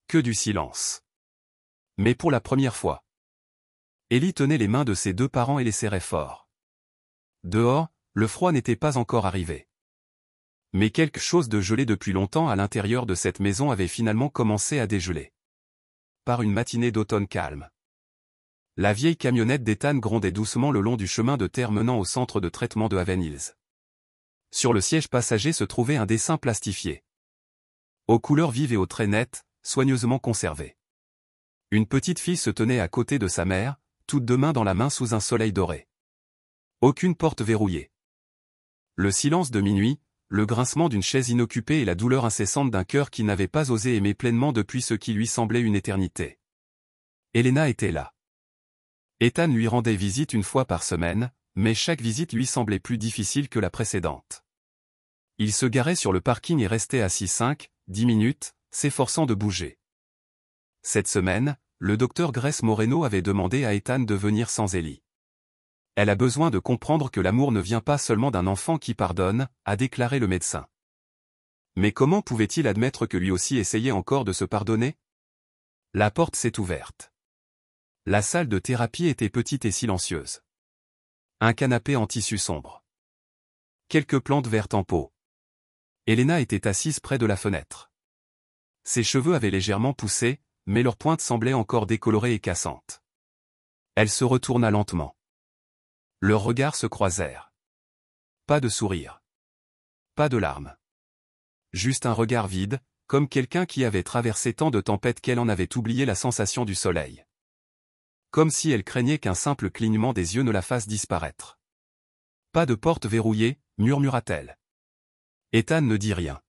Que du silence. Mais pour la première fois. Ellie tenait les mains de ses deux parents et les serrait fort. Dehors, le froid n'était pas encore arrivé. Mais quelque chose de gelé depuis longtemps à l'intérieur de cette maison avait finalement commencé à dégeler. Par une matinée d'automne calme. La vieille camionnette d'Ethan grondait doucement le long du chemin de terre menant au centre de traitement de Haven Hills. Sur le siège passager se trouvait un dessin plastifié. Aux couleurs vives et aux traits nets, soigneusement conservés. Une petite fille se tenait à côté de sa mère, toutes deux mains dans la main sous un soleil doré. Aucune porte verrouillée. Le silence de minuit, le grincement d'une chaise inoccupée et la douleur incessante d'un cœur qui n'avait pas osé aimer pleinement depuis ce qui lui semblait une éternité. Elena était là. Ethan lui rendait visite une fois par semaine, mais chaque visite lui semblait plus difficile que la précédente. Il se garait sur le parking et restait assis 5-10 minutes, s'efforçant de bouger. Cette semaine, le docteur Grace Moreno avait demandé à Ethan de venir sans Ellie. Elle a besoin de comprendre que l'amour ne vient pas seulement d'un enfant qui pardonne, a déclaré le médecin. Mais comment pouvait-il admettre que lui aussi essayait encore de se pardonner? La porte s'est ouverte. La salle de thérapie était petite et silencieuse. Un canapé en tissu sombre. Quelques plantes vertes en pot. Elena était assise près de la fenêtre. Ses cheveux avaient légèrement poussé, mais leurs pointes semblaient encore décolorées et cassantes. Elle se retourna lentement. Leurs regards se croisèrent. Pas de sourire. Pas de larmes. Juste un regard vide, comme quelqu'un qui avait traversé tant de tempêtes qu'elle en avait oublié la sensation du soleil. Comme si elle craignait qu'un simple clignement des yeux ne la fasse disparaître. Pas de porte verrouillée, murmura-t-elle. Ethan ne dit rien.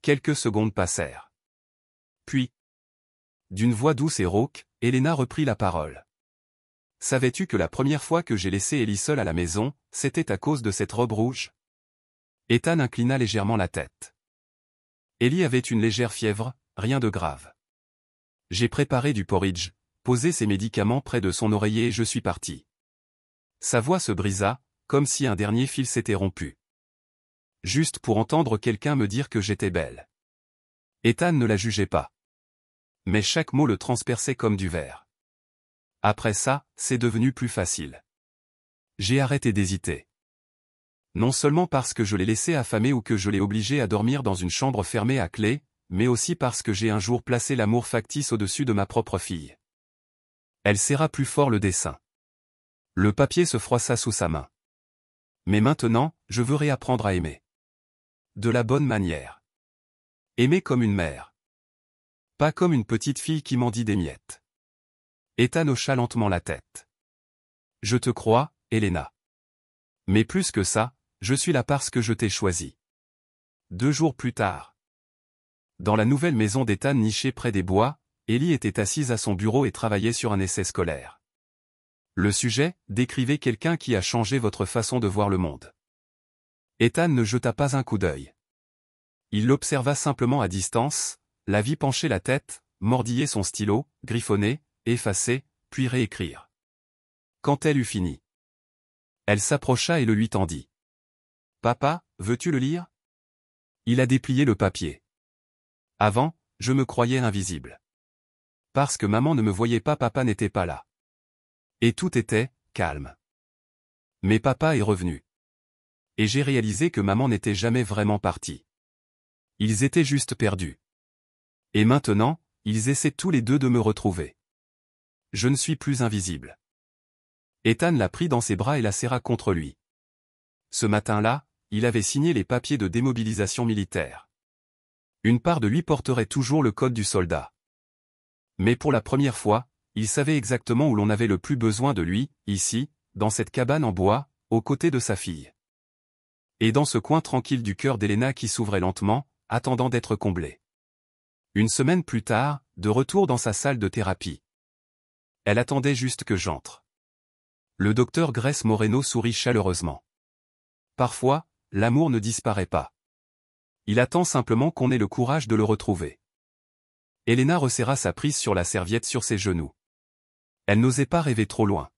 Quelques secondes passèrent. Puis, d'une voix douce et rauque, Elena reprit la parole. Savais-tu que la première fois que j'ai laissé Ellie seule à la maison, c'était à cause de cette robe rouge? Ethan inclina légèrement la tête. Ellie avait une légère fièvre, rien de grave. J'ai préparé du porridge, posé ses médicaments près de son oreiller et je suis parti. Sa voix se brisa, comme si un dernier fil s'était rompu. Juste pour entendre quelqu'un me dire que j'étais belle. Ethan ne la jugeait pas. Mais chaque mot le transperçait comme du verre. Après ça, c'est devenu plus facile. J'ai arrêté d'hésiter. Non seulement parce que je l'ai laissé affamé ou que je l'ai obligé à dormir dans une chambre fermée à clé, mais aussi parce que j'ai un jour placé l'amour factice au-dessus de ma propre fille. Elle serra plus fort le dessin. Le papier se froissa sous sa main. Mais maintenant, je veux réapprendre à aimer. De la bonne manière. Aimer comme une mère. Pas comme une petite fille qui mendie des miettes. Ethan hocha lentement la tête. Je te crois, Elena. Mais plus que ça, je suis là parce que je t'ai choisi. 2 jours plus tard. Dans la nouvelle maison d'Ethan nichée près des bois, Ellie était assise à son bureau et travaillait sur un essai scolaire. Le sujet, décrivez quelqu'un qui a changé votre façon de voir le monde. Ethan ne jeta pas un coup d'œil. Il l'observa simplement à distance, la vit pencher la tête, mordiller son stylo, griffonner, effacer, puis réécrire. Quand elle eut fini, elle s'approcha et le lui tendit. « Papa, veux-tu le lire ?» Il a déplié le papier. « Avant, je me croyais invisible. Parce que maman ne me voyait pas, papa n'était pas là. Et tout était calme. Mais papa est revenu. Et j'ai réalisé que maman n'était jamais vraiment partie. Ils étaient juste perdus. Et maintenant, ils essaient tous les deux de me retrouver. Je ne suis plus invisible. Ethan la prit dans ses bras et la serra contre lui. Ce matin-là, il avait signé les papiers de démobilisation militaire. Une part de lui porterait toujours le code du soldat. Mais pour la première fois, il savait exactement où l'on avait le plus besoin de lui, ici, dans cette cabane en bois, aux côtés de sa fille. Et dans ce coin tranquille du cœur d'Elena qui s'ouvrait lentement, attendant d'être comblé. Une semaine plus tard, de retour dans sa salle de thérapie. Elle attendait juste que j'entre. Le docteur Grace Moreno sourit chaleureusement. Parfois, l'amour ne disparaît pas. Il attend simplement qu'on ait le courage de le retrouver. Elena resserra sa prise sur la serviette sur ses genoux. Elle n'osait pas rêver trop loin.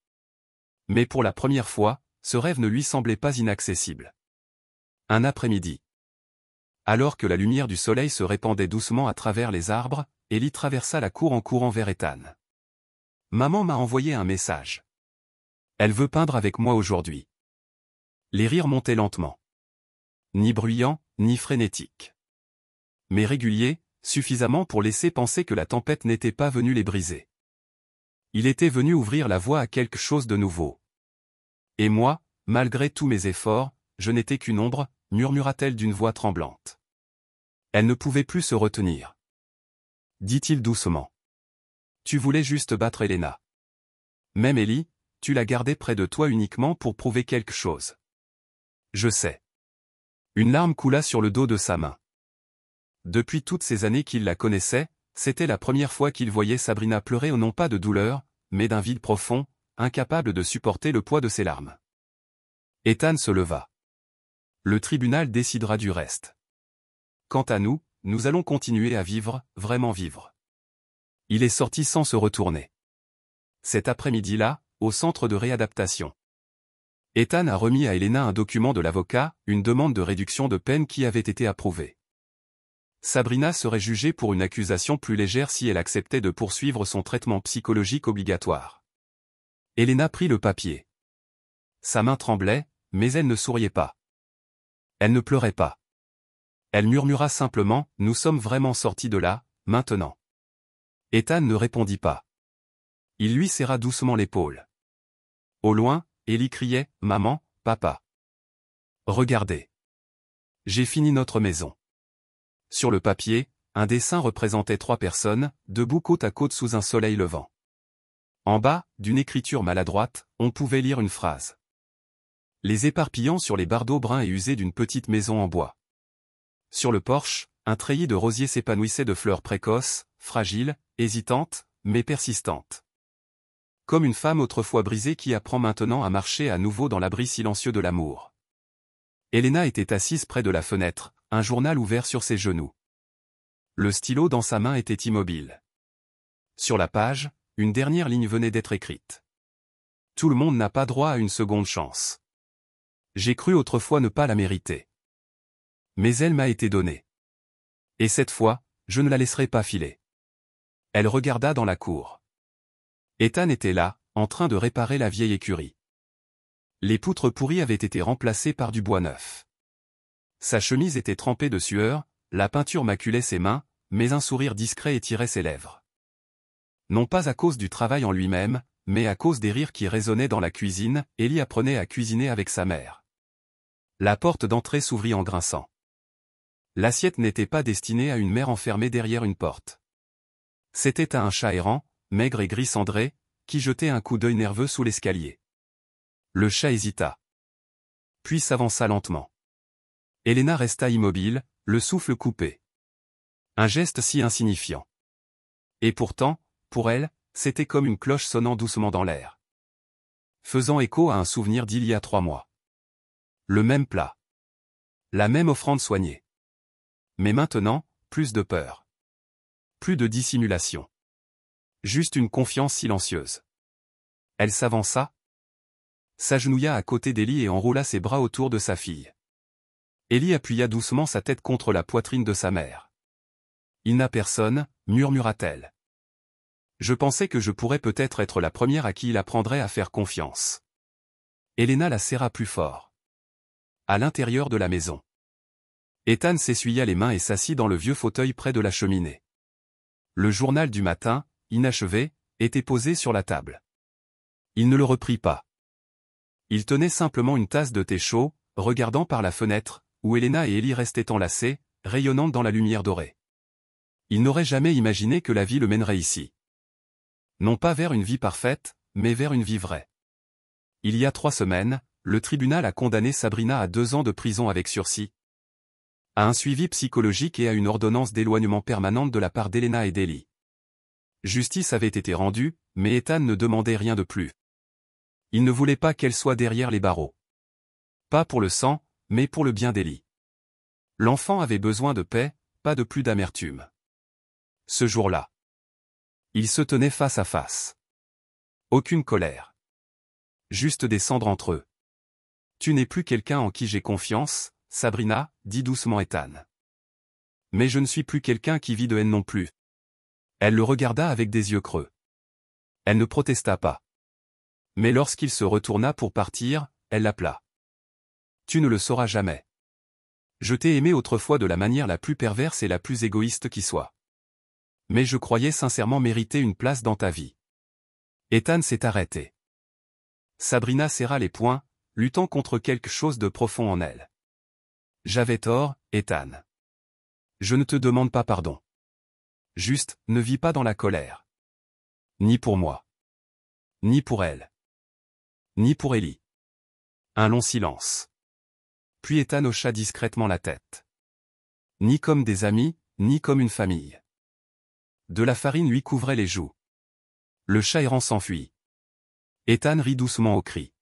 Mais pour la première fois, ce rêve ne lui semblait pas inaccessible. Un après-midi. Alors que la lumière du soleil se répandait doucement à travers les arbres, Ellie traversa la cour en courant vers Ethan. « Maman m'a envoyé un message. Elle veut peindre avec moi aujourd'hui. » Les rires montaient lentement. Ni bruyants, ni frénétiques. Mais réguliers, suffisamment pour laisser penser que la tempête n'était pas venue les briser. Il était venu ouvrir la voie à quelque chose de nouveau. Et moi, malgré tous mes efforts, je n'étais qu'une ombre, murmura-t-elle d'une voix tremblante. Elle ne pouvait plus se retenir. Dit-il doucement. Tu voulais juste battre Elena. Même Ellie, tu l'as gardée près de toi uniquement pour prouver quelque chose. Je sais. Une larme coula sur le dos de sa main. Depuis toutes ces années qu'il la connaissait, c'était la première fois qu'il voyait Sabrina pleurer non pas de douleur, mais d'un vide profond, incapable de supporter le poids de ses larmes. Ethan se leva. Le tribunal décidera du reste. Quant à nous, nous allons continuer à vivre, vraiment vivre. Il est sorti sans se retourner. Cet après-midi-là, au centre de réadaptation. Ethan a remis à Elena un document de l'avocat, une demande de réduction de peine qui avait été approuvée. Sabrina serait jugée pour une accusation plus légère si elle acceptait de poursuivre son traitement psychologique obligatoire. Elena prit le papier. Sa main tremblait, mais elle ne souriait pas. Elle ne pleurait pas. Elle murmura simplement, « Nous sommes vraiment sortis de là, maintenant. » Ethan ne répondit pas. Il lui serra doucement l'épaule. Au loin, Ellie criait, « Maman, papa. Regardez. J'ai fini notre maison. » Sur le papier, un dessin représentait 3 personnes, debout côte à côte sous un soleil levant. En bas, d'une écriture maladroite, on pouvait lire une phrase. Les éparpillant sur les bardeaux bruns et usés d'une petite maison en bois. Sur le porche, un treillis de rosiers s'épanouissait de fleurs précoces, fragiles, hésitantes, mais persistantes. Comme une femme autrefois brisée qui apprend maintenant à marcher à nouveau dans l'abri silencieux de l'amour. Elena était assise près de la fenêtre, un journal ouvert sur ses genoux. Le stylo dans sa main était immobile. Sur la page, une dernière ligne venait d'être écrite. Tout le monde n'a pas droit à une seconde chance. J'ai cru autrefois ne pas la mériter. Mais elle m'a été donnée. Et cette fois, je ne la laisserai pas filer. Elle regarda dans la cour. Ethan était là, en train de réparer la vieille écurie. Les poutres pourries avaient été remplacées par du bois neuf. Sa chemise était trempée de sueur, la peinture maculait ses mains, mais un sourire discret étirait ses lèvres. Non pas à cause du travail en lui-même, mais à cause des rires qui résonnaient dans la cuisine, Ellie apprenait à cuisiner avec sa mère. La porte d'entrée s'ouvrit en grinçant. L'assiette n'était pas destinée à une mère enfermée derrière une porte. C'était à un chat errant, maigre et gris cendré, qui jetait un coup d'œil nerveux sous l'escalier. Le chat hésita. Puis s'avança lentement. Elena resta immobile, le souffle coupé. Un geste si insignifiant. Et pourtant, pour elle, c'était comme une cloche sonnant doucement dans l'air. Faisant écho à un souvenir d'il y a 3 mois. Le même plat. La même offrande soignée. Mais maintenant, plus de peur. Plus de dissimulation. Juste une confiance silencieuse. Elle s'avança, s'agenouilla à côté d'Ellie et enroula ses bras autour de sa fille. Ellie appuya doucement sa tête contre la poitrine de sa mère. « Il n'a personne, murmura-t-elle. Je pensais que je pourrais peut-être être la première à qui il apprendrait à faire confiance. » Elena la serra plus fort. À l'intérieur de la maison. Ethan s'essuya les mains et s'assit dans le vieux fauteuil près de la cheminée. Le journal du matin, inachevé, était posé sur la table. Il ne le reprit pas. Il tenait simplement une tasse de thé chaud, regardant par la fenêtre, où Elena et Ellie restaient enlacées, rayonnantes dans la lumière dorée. Il n'aurait jamais imaginé que la vie le mènerait ici. Non pas vers une vie parfaite, mais vers une vie vraie. Il y a 3 semaines, le tribunal a condamné Sabrina à 2 ans de prison avec sursis, à un suivi psychologique et à une ordonnance d'éloignement permanente de la part d'Elena et d'Ellie. Justice avait été rendue, mais Ethan ne demandait rien de plus. Il ne voulait pas qu'elle soit derrière les barreaux. Pas pour le sang, mais pour le bien d'Ellie. L'enfant avait besoin de paix, pas de plus d'amertume. Ce jour-là, ils se tenaient face à face. Aucune colère. Juste descendre entre eux. Tu n'es plus quelqu'un en qui j'ai confiance, Sabrina, dit doucement Ethan. Mais je ne suis plus quelqu'un qui vit de haine non plus. Elle le regarda avec des yeux creux. Elle ne protesta pas. Mais lorsqu'il se retourna pour partir, elle l'appela. Tu ne le sauras jamais. Je t'ai aimé autrefois de la manière la plus perverse et la plus égoïste qui soit. Mais je croyais sincèrement mériter une place dans ta vie. Ethan s'est arrêté. Sabrina serra les poings, luttant contre quelque chose de profond en elle. J'avais tort, Ethan. Je ne te demande pas pardon. Juste, ne vis pas dans la colère. Ni pour moi. Ni pour elle. Ni pour Ellie. Un long silence. Puis Ethan hocha discrètement la tête. Ni comme des amis, ni comme une famille. De la farine lui couvrait les joues. Le chat errant s'enfuit. Ethan rit doucement au cri.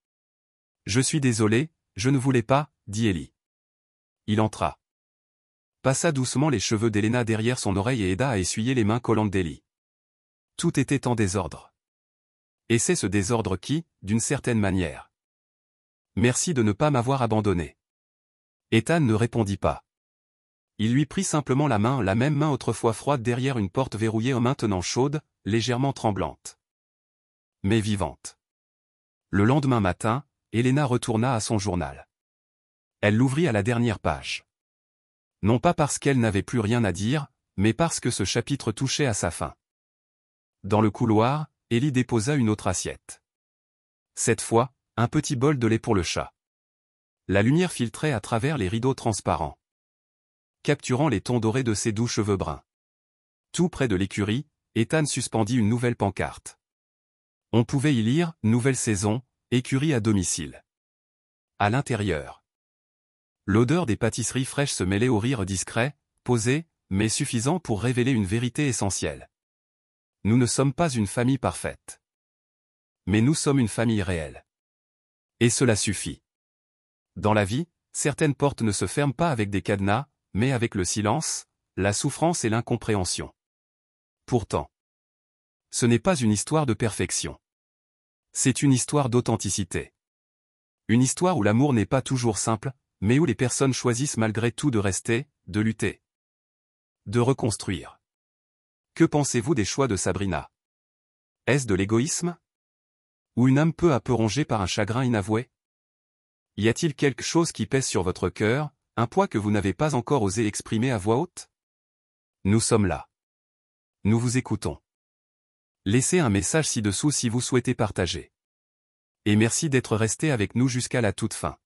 Je suis désolé, je ne voulais pas, dit Ellie. Il entra. Passa doucement les cheveux d'Elena derrière son oreille et aida à essuyer les mains collantes d'Ellie. Tout était en désordre. Et c'est ce désordre qui, d'une certaine manière. Merci de ne pas m'avoir abandonné. Ethan ne répondit pas. Il lui prit simplement la même main autrefois froide derrière une porte verrouillée maintenant chaude, légèrement tremblante. Mais vivante. Le lendemain matin, Elena retourna à son journal. Elle l'ouvrit à la dernière page. Non pas parce qu'elle n'avait plus rien à dire, mais parce que ce chapitre touchait à sa fin. Dans le couloir, Ellie déposa une autre assiette. Cette fois, un petit bol de lait pour le chat. La lumière filtrait à travers les rideaux transparents, capturant les tons dorés de ses doux cheveux bruns. Tout près de l'écurie, Ethan suspendit une nouvelle pancarte. On pouvait y lire « Nouvelle saison, écurie à domicile ». À l'intérieur, l'odeur des pâtisseries fraîches se mêlait au rire discret, posé, mais suffisant pour révéler une vérité essentielle. Nous ne sommes pas une famille parfaite. Mais nous sommes une famille réelle. Et cela suffit. Dans la vie, certaines portes ne se ferment pas avec des cadenas, mais avec le silence, la souffrance et l'incompréhension. Pourtant, ce n'est pas une histoire de perfection. C'est une histoire d'authenticité. Une histoire où l'amour n'est pas toujours simple, mais où les personnes choisissent malgré tout de rester, de lutter, de reconstruire. Que pensez-vous des choix de Sabrina? Est-ce de l'égoïsme? Ou une âme peu à peu rongée par un chagrin inavoué? Y a-t-il quelque chose qui pèse sur votre cœur, un poids que vous n'avez pas encore osé exprimer à voix haute? Nous sommes là. Nous vous écoutons. Laissez un message ci-dessous si vous souhaitez partager. Et merci d'être resté avec nous jusqu'à la toute fin.